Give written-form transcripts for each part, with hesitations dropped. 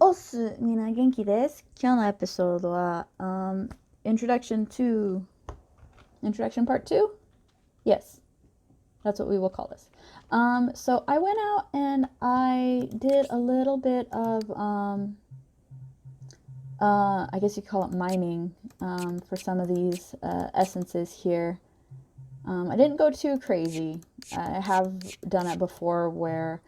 おっす、みんな元気です。今日のエピソードは、Introduction Part 2? Yes, that's what we will call this. So I went out and I did a little bit of, I guess you call it mining, for some of these essences here. I didn't go too crazy. I have done it before where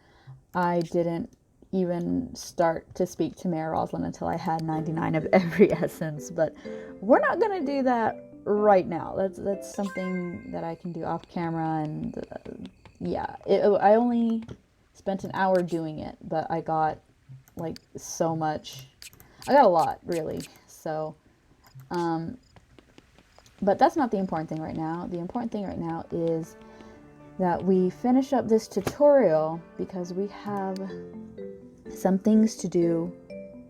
I didn't even start to speak to Mayor Rosalyn until I had 99 of every essence, but we're not gonna do that right now. That's something that I can do off camera, and yeah, I only spent an hour doing it, but I got like so much. I got a lot, really. So, but that's not the important thing right now. The important thing right now is that we finish up this tutorial because we have some things to do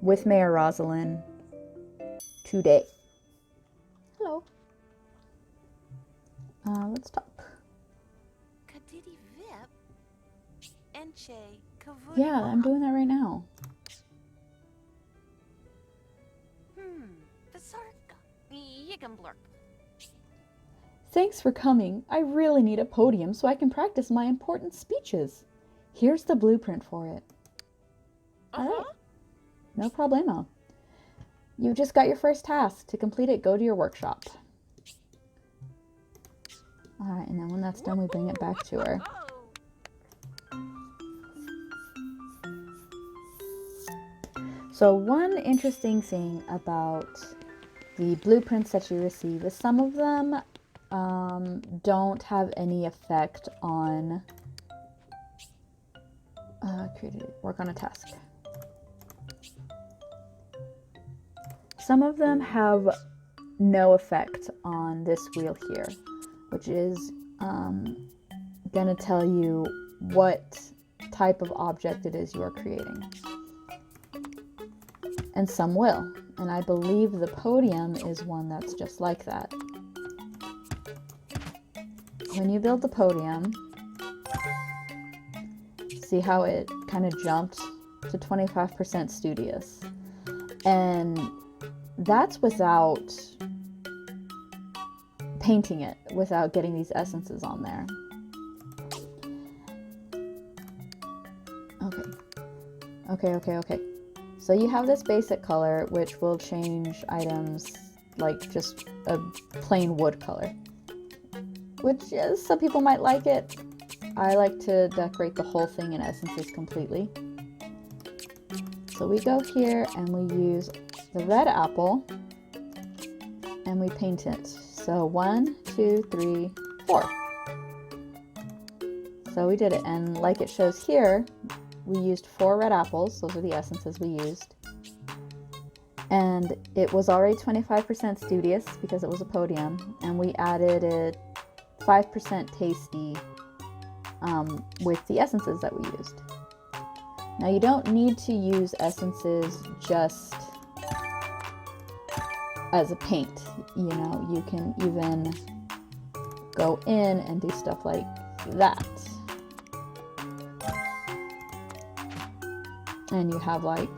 with Mayor Rosalyn today. Hello. Let's talk. Yeah, I'm doing that right now. Thanks for coming. I really need a podium so I can practice my important speeches. Here's the blueprint for it. Alright. No problemo. You just got your first task. To complete it, go to your workshop. Alright, and then when that's done, we bring it back to her. So one interesting thing about the blueprints that you receive is some of them don't have any effect on work on a task. Some of them have no effect on this wheel here, which is gonna tell you what type of object it is you are creating. And some will, and I believe the podium is one that's just like that. When you build the podium, see how it kind of jumped to 25% studious, and that's without painting it, without getting these essences on there. Okay. So you have this basic color, which will change items like just a plain wood color, which is, some people might like it. I like to decorate the whole thing in essences completely. So we go here and we use the red apple and we paint it. So 1, 2, 3, 4. So we did it, and like it shows here, we used 4 red apples. Those are the essences we used. And it was already 25% studious because it was a podium, and we added it 5% tasty with the essences that we used. Now you don't need to use essences just as a paint. You know, you can even go in and do stuff like that. And you have like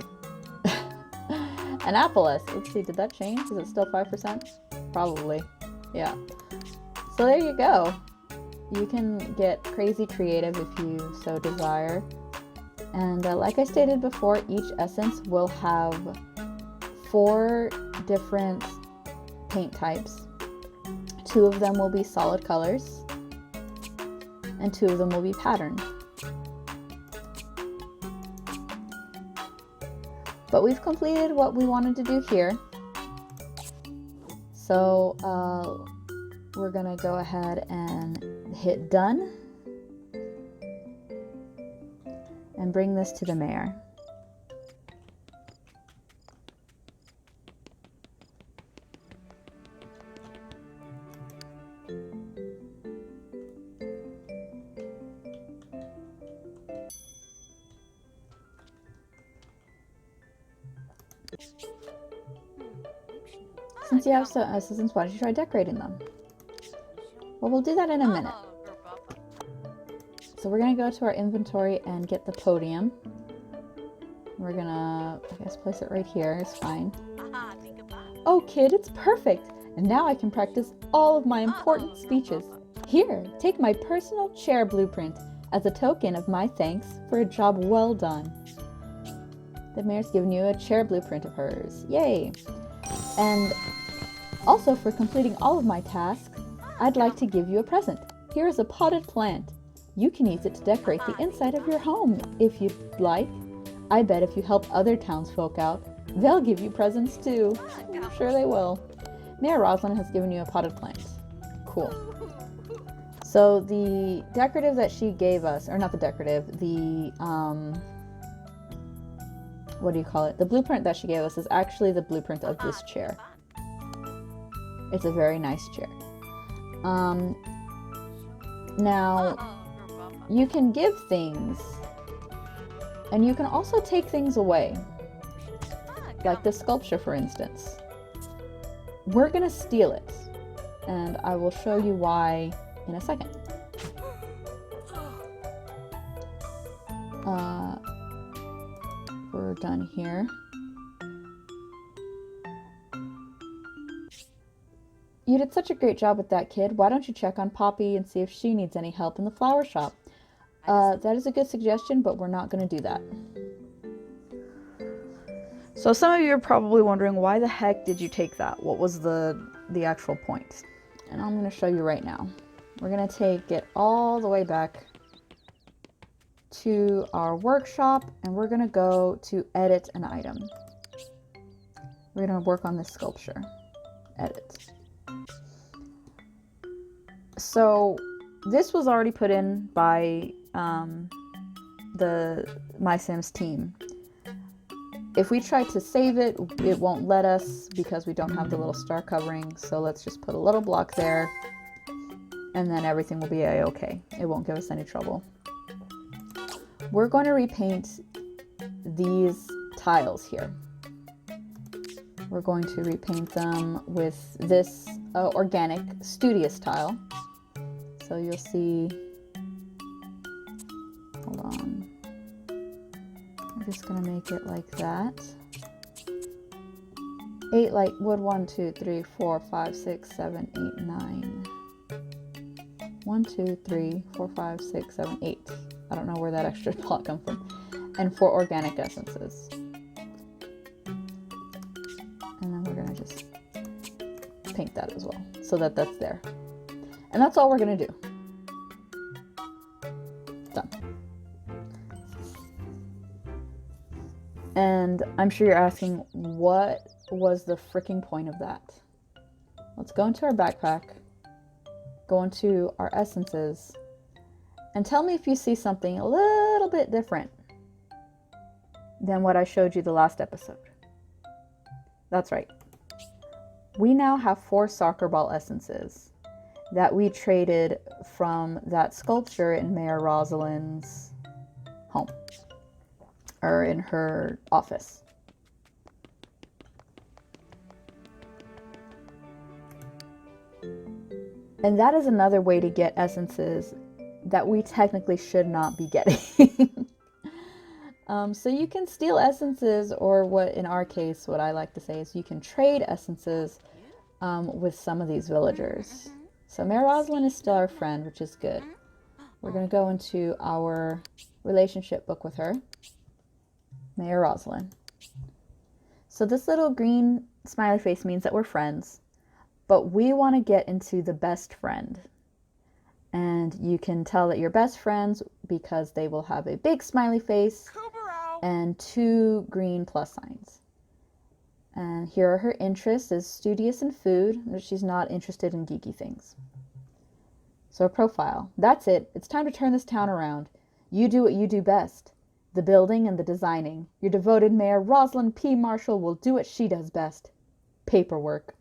an apple essence. Let's see, did that change? Is it still 5%? Probably. Yeah. So there you go. You can get crazy creative if you so desire. And like I stated before, each essence will have 4 different paint types. 2 of them will be solid colors, and 2 of them will be patterned. But we've completed what we wanted to do here. So we're gonna go ahead and hit done and bring this to the mayor. Since you have some assistants, why don't you try decorating them? Well, we'll do that in a minute. So we're going to go to our inventory and get the podium. We're gonna, I guess, place it right here. It's fine. Oh, kid, it's perfect. And now I can practice all of my important speeches. Here, take my personal chair blueprint as a token of my thanks for a job well done. The mayor's given you a chair blueprint of hers. Yay! And also for completing all of my tasks, I'd like to give you a present. Here is a potted plant. You can use it to decorate the inside of your home if you'd like. I bet if you help other townsfolk out, they'll give you presents too. I'm sure they will. Mayor Rosalyn has given you a potted plant. Cool. So the decorative that she gave us, or not the decorative, the, what do you call it? The blueprint that she gave us is actually the blueprint of this chair. It's a very nice chair. Now, you can give things, and you can also take things away. Like this sculpture, for instance. We're gonna steal it, and I will show you why in a second. We're done here. You did such a great job with that, kid. Why don't you check on Poppy and see if she needs any help in the flower shop? That is a good suggestion, but we're not going to do that. So some of you are probably wondering, why the heck did you take that? What was the actual point? And I'm going to show you right now. We're going to take it all the way back to our workshop, and we're going to go to edit an item. We're going to work on this sculpture. Edit. So this was already put in by the MySims team. If we try to save it, it won't let us because we don't have the little star covering. So let's just put a little block there, and then everything will be a-okay. It won't give us any trouble. We're going to repaint these tiles here. We're going to repaint them with this organic studious tile. So you'll see, hold on, I'm just gonna make it like that. 8 light wood, 1, 2, 3, 4, 5, 6, 7, 8, 9. 1, 2, 3, 4, 5, 6, 7, 8. I don't know where that extra block comes from. And 4 organic essences. And then we're gonna just paint that as well, so that that's there. And that's all we're gonna do. Done. And I'm sure you're asking, what was the freaking point of that? Let's go into our backpack, go into our essences, and tell me if you see something a little bit different than what I showed you the last episode. That's right. We now have 4 soccer ball essences that we traded from that sculpture in Mayor Rosalyn's home, or in her office. And that is another way to get essences that we technically should not be getting. So you can steal essences, or what in our case, what I like to say is you can trade essences with some of these villagers. So Mayor Rosalyn is still our friend, which is good. We're going to go into our relationship book with her. Mayor Rosalyn. So this little green smiley face means that we're friends, but we want to get into the best friend. And you can tell that you're best friends because they will have a big smiley face and 2 green plus signs. And here are her interests: is studious in food, but she's not interested in geeky things. So her profile. That's it. It's time to turn this town around. You do what you do best. The building and the designing. Your devoted mayor, Rosalyn P Marshall, will do what she does best. Paperwork.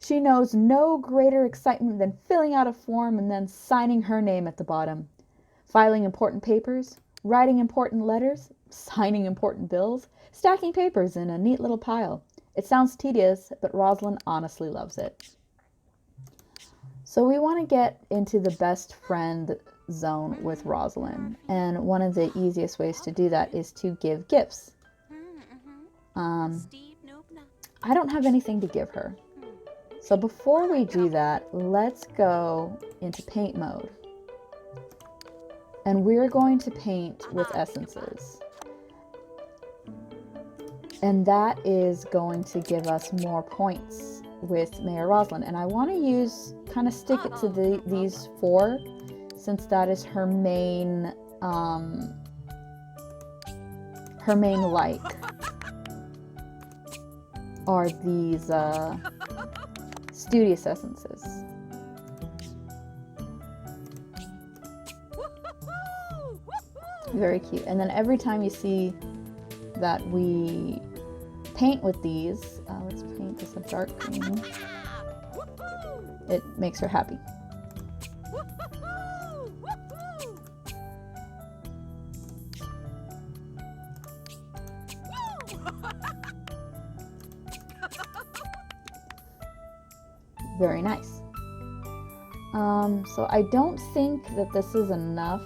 She knows no greater excitement than filling out a form and then signing her name at the bottom. Filing important papers, writing important letters, signing important bills, stacking papers in a neat little pile. It sounds tedious, but Rosalyn honestly loves it. So we want to get into the best friend zone with Rosalyn, and one of the easiest ways to do that is to give gifts. I don't have anything to give her. So before we do that, let's go into paint mode. And we're going to paint with essences. And that is going to give us more points with Mayor Rosalyn. And I want to kind of stick it to these 4, since that is her main like are these studious essences. Very cute. And then every time you see that we paint with these, let's paint this a dark green, it makes her happy. Very nice. So I don't think that this is enough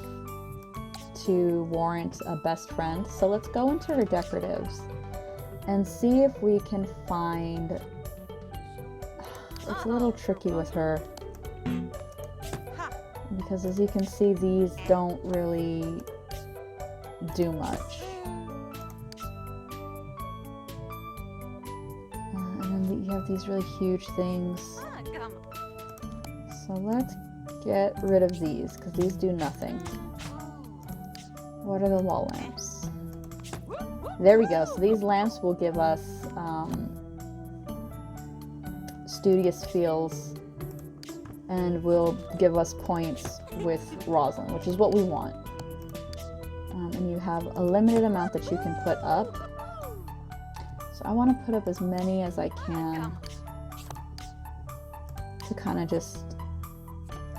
to warrant a best friend. So let's go into her decoratives and see if we can find... It's a little tricky with her, because as you can see, these don't really do much. And then you have these really huge things. So let's get rid of these, because these do nothing. What are the wall lamps? There we go. So these lamps will give us studious feels, and will give us points with Rosalyn, which is what we want. And you have a limited amount that you can put up. So I want to put up as many as I can to kind of just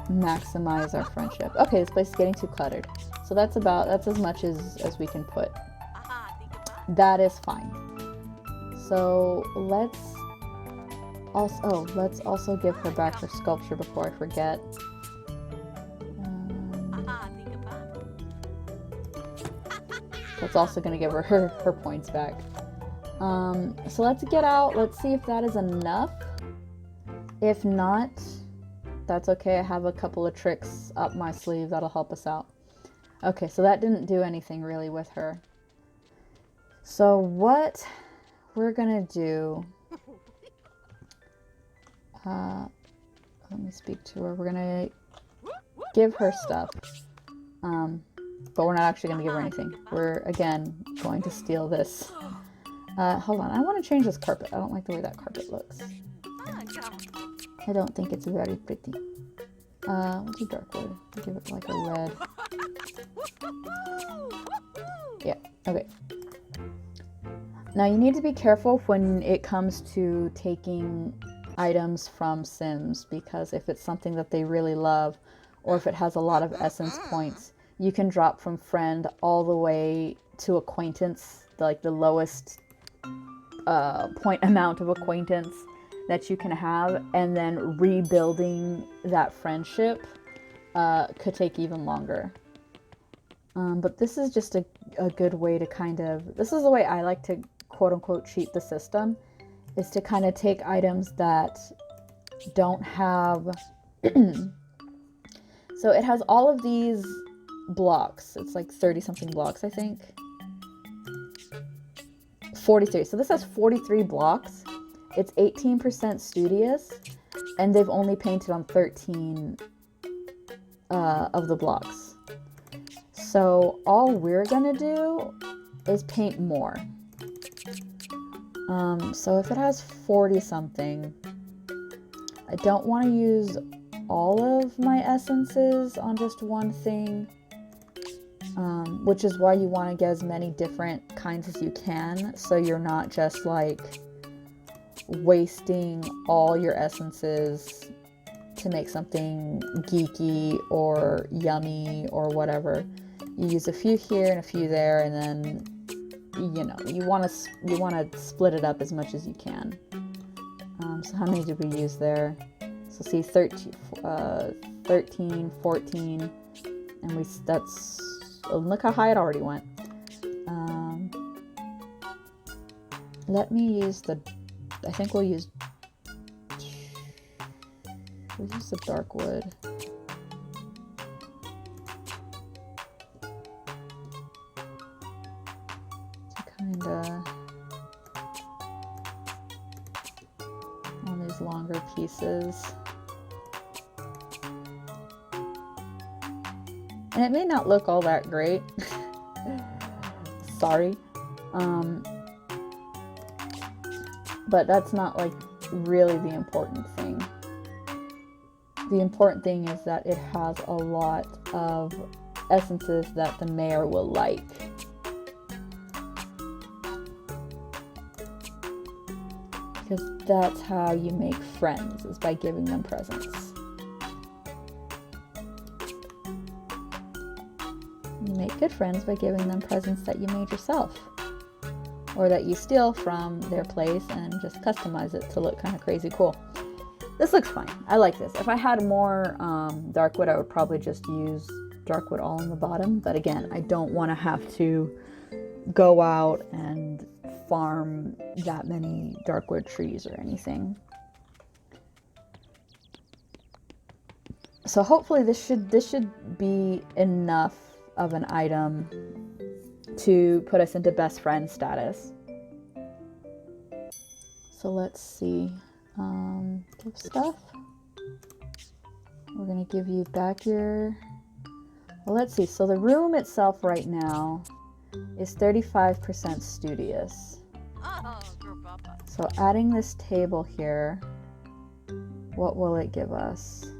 maximize our friendship. Okay, this place is getting too cluttered. So that's as much as we can put. That is fine. So let's also give her back her sculpture before I forget. That's also going to give her points back. So let's get out. Let's see if that is enough. If not, that's okay. I have a couple of tricks up my sleeve that'll help us out. Okay, so that didn't do anything really with her. So what we're gonna do, let me speak to her. We're gonna give her stuff, but we're not actually gonna give her anything. We're, again, going to steal this. Hold on, I want to change this carpet. I don't like the way that carpet looks. I don't think it's very pretty. We'll do dark wood. We'll give it like a red. Yeah, okay. Now you need to be careful when it comes to taking items from Sims, because if it's something that they really love, or if it has a lot of essence points, you can drop from friend all the way to acquaintance, like the lowest point amount of acquaintance that you can have, and then rebuilding that friendship could take even longer. But this is just a good way to kind of, this is the way I like to quote unquote cheat the system, is to kind of take items that don't have, so it has all of these blocks. It's like 30 something blocks, I think. 43. So this has 43 blocks. It's 18% studious, and they've only painted on 13 of the blocks. So all we're gonna do is paint more. So if it has 40 something, I don't want to use all of my essences on just one thing, which is why you want to get as many different kinds as you can, so you're not just like wasting all your essences to make something geeky or yummy or whatever. You use a few here and a few there, and then you want to split it up as much as you can. So how many did we use there? So see, 13, 14, and look how high it already went. let me use the, I think we'll use the dark wood. To kinda, on these longer pieces. And it may not look all that great. Sorry. But that's not like really the important thing. The important thing is that it has a lot of essences that the mayor will like. Because that's how you make friends, is by giving them presents. You make good friends by giving them presents that you made yourself, or that you steal from their place and just customize it to look kind of crazy cool. This looks fine. I like this. If I had more dark wood, I would probably just use dark wood all on the bottom. But again, I don't want to have to go out and farm that many dark wood trees or anything. So hopefully this should be enough of an item to put us into best friend status. So let's see. Give stuff. We're gonna give you back your, well, let's see. So the room itself right now is 35% studious. So adding this table here, what will it give us?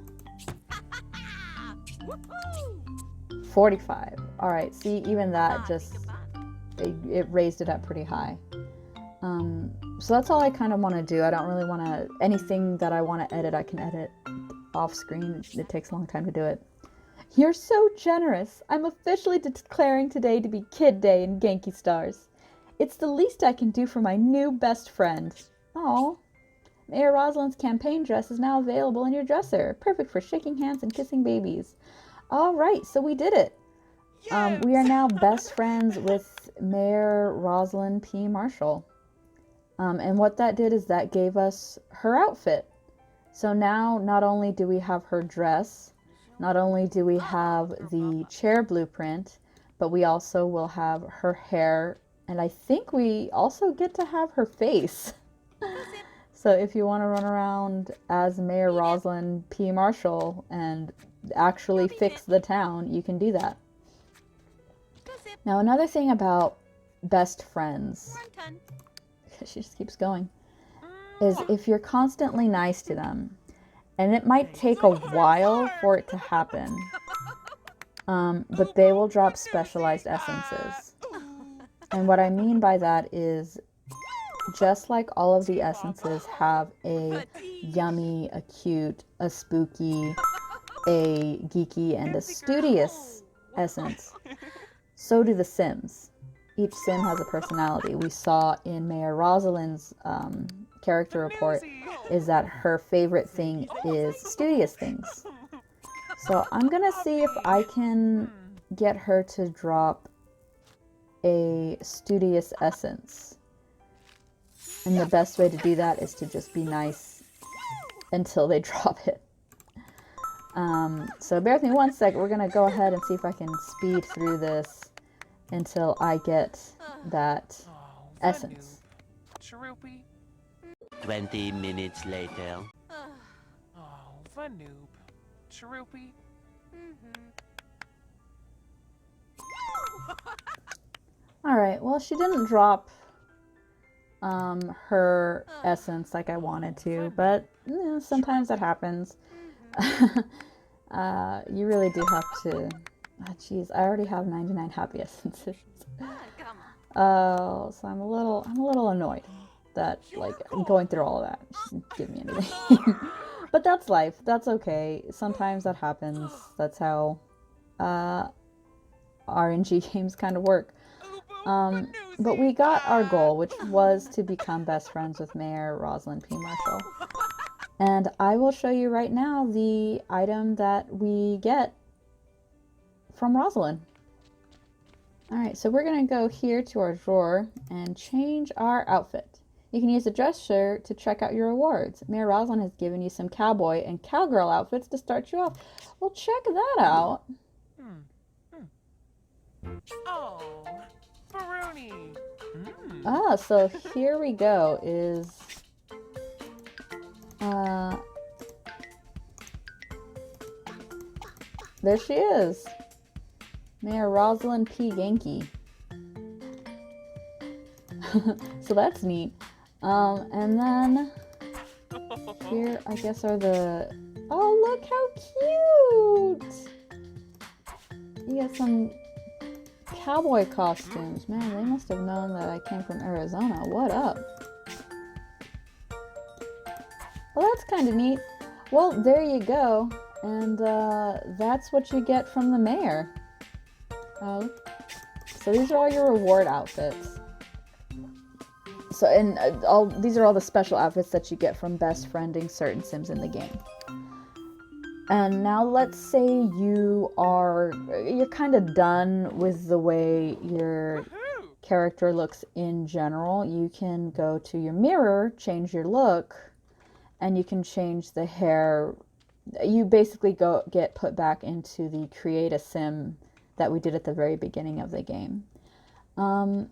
45. All right, see, even that just, it raised it up pretty high. So that's all I kind of want to do. I don't really want to, anything that I want to edit, I can edit off screen. It takes a long time to do it. You're so generous. I'm officially declaring today to be Kid Day in Genki Stars. It's the least I can do for my new best friend. Oh, Mayor Rosalyn's campaign dress is now available in your dresser. Perfect for shaking hands and kissing babies. All right, so we did it. Yes! We are now best friends with Mayor Rosalyn P Marshall. And what that did is that gave us her outfit. So now not only do we have her dress, not only do we have the chair blueprint, but we also will have her hair, and I think we also get to have her face. So if you want to run around as Mayor Rosalyn P Marshall and actually fix the town, you can do that. Now another thing about best friends, she just keeps going, is if you're constantly nice to them, and it might take a while for it to happen, but they will drop specialized essences. And what I mean by that is, just like all of the essences have a yummy, a cute, a spooky, a geeky, and a studious essence, so do the Sims. Each Sim has a personality. We saw in Mayor Rosalyn's character report is that her favorite thing is studious things. So I'm gonna see if I can get her to drop a studious essence. And the best way to do that is to just be nice until they drop it. So bear with me one sec. We're gonna go ahead and see if I can speed through this until I get that essence. 20 minutes later. Oh, Vanoop. Cheroopy. Alright, well, she didn't drop her essence like I wanted to, but sometimes that happens. You really do have to... Oh, jeez, I already have 99 happy essences. Oh, so I'm a little annoyed that, like, I'm going through all of that. Just give me anything. But that's life. That's okay. Sometimes that happens. That's how RNG games kind of work. But we got our goal, which was to become best friends with Mayor Rosalyn P Marshall. And I will show you right now the item that we get from Rosalyn. Alright, so we're going to go here to our drawer and change our outfit. You can use the gesture to check out your rewards. Mayor Rosalyn has given you some cowboy and cowgirl outfits to start you off. Well, check that out. Oh, Baroni. Ah, so here we go is there she is. Mayor Rosalyn P Genki. So that's neat. And then here I guess are the, oh, look how cute. You got some cowboy costumes. Man, they must have known that I came from Arizona. What up? Well, that's kind of neat. Well, there you go. And that's what you get from the mayor. So these are all your reward outfits. So, and these are all the special outfits that you get from best friending certain Sims in the game. And now let's say you're kind of done with the way your character looks in general. You can go to your mirror, change your look, and you can change the hair. You basically get put back into the create a sim that we did at the very beginning of the game.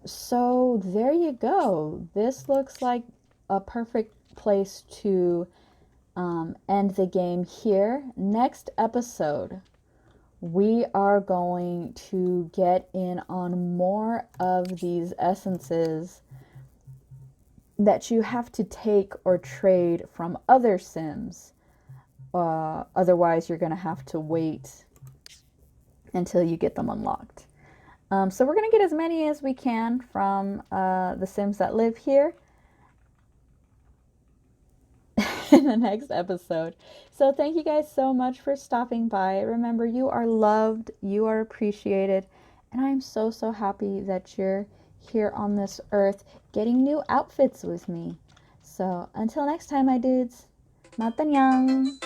So there you go. This looks like a perfect place to end the game here. Next episode, we are going to get in on more of these essences that you have to take or trade from other Sims. Otherwise, you're going to have to wait until you get them unlocked. So we're going to get as many as we can from the Sims that live here in the next episode. So thank you guys so much for stopping by. Remember, you are loved, you are appreciated, and I am so, so happy that you're here on this earth getting new outfits with me. So until next time, my dudes, matanyang!